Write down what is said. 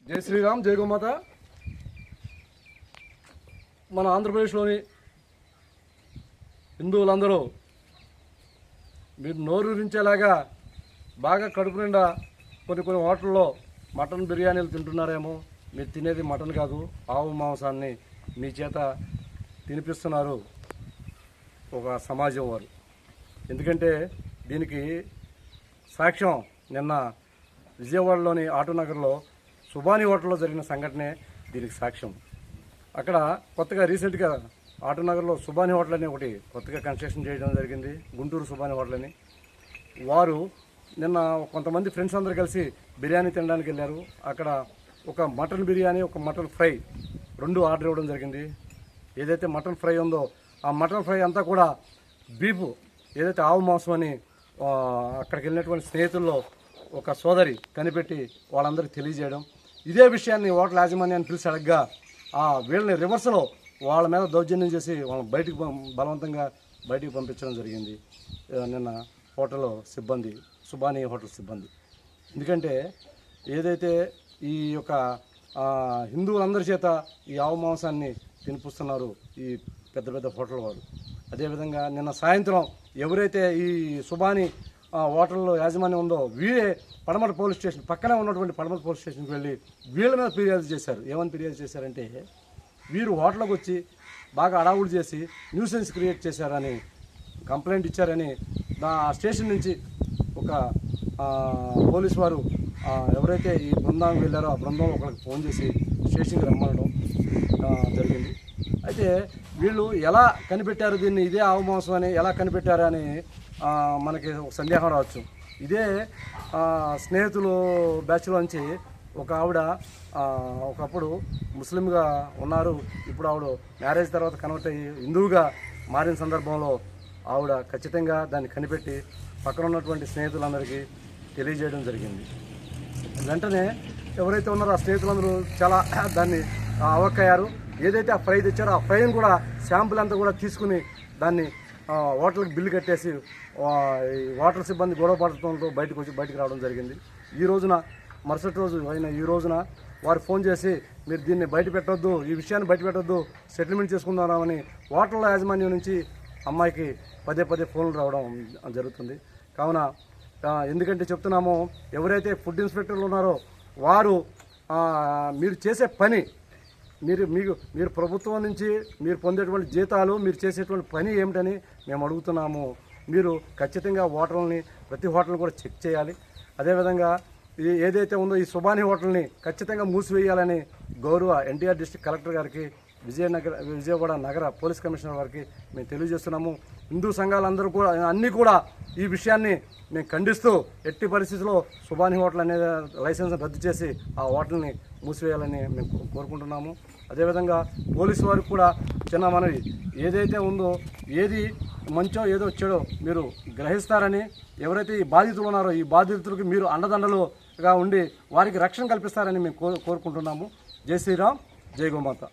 జై శ్రీరామ్, జై గోమాత. మన ఆంధ్రప్రదేశ్లోని హిందువులందరూ మీరు నోరూరించేలాగా బాగా కడుపు నిండా కొన్ని హోటల్లో మటన్ బిర్యానీలు తింటున్నారేమో. మీరు తినేది మటన్ కాదు, ఆవు మాంసాన్ని మీ చేత తినిపిస్తున్నారు ఒక సమాజం వారు. ఎందుకంటే దీనికి సాక్ష్యం నిన్న విజయవాడలోని ఆటోనగర్లో సుబానీ హోటల్లో జరిగిన సంఘటనే దీనికి సాక్ష్యం. అక్కడ కొత్తగా రీసెంట్గా ఆటోనగర్లో సుబానీ హోటల్ అని ఒకటి కొత్తగా కన్స్ట్రక్షన్ చేయడం జరిగింది, గుంటూరు సుబానీ హోటల్ అని. వారు నిన్న కొంతమంది ఫ్రెండ్స్ అందరూ కలిసి బిర్యానీ తినడానికి వెళ్ళారు. అక్కడ ఒక మటన్ బిర్యానీ, ఒక మటన్ ఫ్రై రెండు ఆర్డర్ ఇవ్వడం జరిగింది. ఏదైతే మటన్ ఫ్రై ఉందో ఆ మటన్ ఫ్రై అంతా కూడా బీఫ్, ఏదైతే ఆవు మాంసం అని అక్కడికి వెళ్ళినటువంటి స్నేహితుల్లో ఒక సోదరి కనిపెట్టి వాళ్ళందరికీ తెలియజేయడం. ఇదే విషయాన్ని హోటల్ యాజమాన్యాన్ని పిలిచి అడగ్గా వీళ్ళని రివర్స్లో వాళ్ళ మీద దౌర్జన్యం చేసి వాళ్ళని బయటికి బలవంతంగా బయటికి పంపించడం జరిగింది నిన్న హోటల్ సిబ్బంది, సుబానీ హోటల్ సిబ్బంది. ఎందుకంటే ఏదైతే ఈ యొక్క హిందువులందరి చేత ఈ ఆవు మాంసాన్ని తినిపిస్తున్నారు ఈ పెద్ద పెద్ద హోటల్ వారు. అదేవిధంగా నిన్న సాయంత్రం ఎవరైతే ఈ సుబానీ హోటల్లో యాజమాన్యం ఉందో వీరే పడమట పోలీస్ స్టేషన్ పక్కనే ఉన్నటువంటి పడమట పోలీస్ స్టేషన్కి వెళ్ళి వీళ్ళ మీద ఫిర్యాదు చేశారు. ఏమని ఫిర్యాదు చేశారంటే వీరు హోటల్కి వచ్చి బాగా అడావుడు చేసి న్యూసెన్స్ క్రియేట్ చేశారని కంప్లైంట్ ఇచ్చారని ఆ స్టేషన్ నుంచి ఒక పోలీసు వారు ఎవరైతే ఈ బృందానికి వెళ్ళారో ఆ బృందం ఒకరికి ఫోన్ చేసి స్టేషన్కి రమ్మనడం జరిగింది. అయితే వీళ్ళు ఎలా కనిపెట్టారు దీన్ని, ఇదే ఆవు మాంసం అని ఎలా కనిపెట్టారు అని మనకి ఒక సందేహం రావచ్చు. ఇదే స్నేహితులు బ్యాచ్లోంచి ఒక ఆవిడ ఒకప్పుడు ముస్లింగా ఉన్నారు, ఇప్పుడు ఆవిడ మ్యారేజ్ తర్వాత కన్వర్ట్ అయ్యి హిందువుగా మారిన సందర్భంలో ఆవిడ ఖచ్చితంగా దాన్ని కనిపెట్టి పక్కన ఉన్నటువంటి స్నేహితులందరికీ తెలియజేయడం జరిగింది. వెంటనే ఎవరైతే ఉన్నారో ఆ స్నేహితులందరూ చాలా దాన్ని అవక్కయ్యారు. ఏదైతే ఆ ఫ్రై తెచ్చారో ఆ ఫ్రైని కూడా శాంపుల్ అంతా కూడా తీసుకుని దాన్ని హోటల్కి బిల్లు కట్టేసి హోటల్ సిబ్బంది గొడవ పడటంతో బయటికి రావడం జరిగింది. ఈ రోజున మరుసటి రోజు అయిన ఈ రోజున వారు ఫోన్ చేసి మీరు దీన్ని బయట పెట్టొద్దు, ఈ విషయాన్ని బయట పెట్టొద్దు, సెటిల్మెంట్ చేసుకుందామని హోటల్ యాజమాన్యం నుంచి అమ్మాయికి పదే ఫోన్లు రావడం జరుగుతుంది. కావున ఎందుకంటే చెప్తున్నాము, ఎవరైతే ఫుడ్ ఇన్స్పెక్టర్లు ఉన్నారో వారు మీరు చేసే పని మీరు ప్రభుత్వం నుంచి మీరు పొందేటువంటి జీతాలు, మీరు చేసేటువంటి పని ఏమిటని మేము అడుగుతున్నాము. మీరు ఖచ్చితంగా హోటల్ని ప్రతి హోటల్ని కూడా చెక్ చేయాలి. అదేవిధంగా ఏదైతే ఉందో ఈ సుబానీ హోటల్ని ఖచ్చితంగా మూసివేయాలని గౌరవ ఎన్టీఆర్ డిస్ట్రిక్ట్ కలెక్టర్ గారికి, విజయవాడ నగర పోలీస్ కమిషనర్ వారికి మేము తెలియజేస్తున్నాము. హిందూ సంఘాలందరూ కూడా అన్నీ కూడా ఈ విషయాన్ని మేము ఖండిస్తూ ఎట్టి పరిస్థితుల్లో సుబానీ హోటల్ అనే లైసెన్స్ రద్దు చేసి ఆ హోటల్ని మూసివేయాలని మేము కోరుకుంటున్నాము. అదేవిధంగా పోలీసు వారికి కూడా చిన్న మనవి, ఏదైతే ఉందో ఏది మంచో ఏదో చెడో మీరు గ్రహిస్తారని, ఎవరైతే ఈ బాధితులు ఉన్నారో ఈ బాధితులకు మీరు అండదండలుగా ఉండి వారికి రక్షణ కల్పిస్తారని మేము కోరుకుంటున్నాము. జై శ్రీరామ్, జై గోమాత.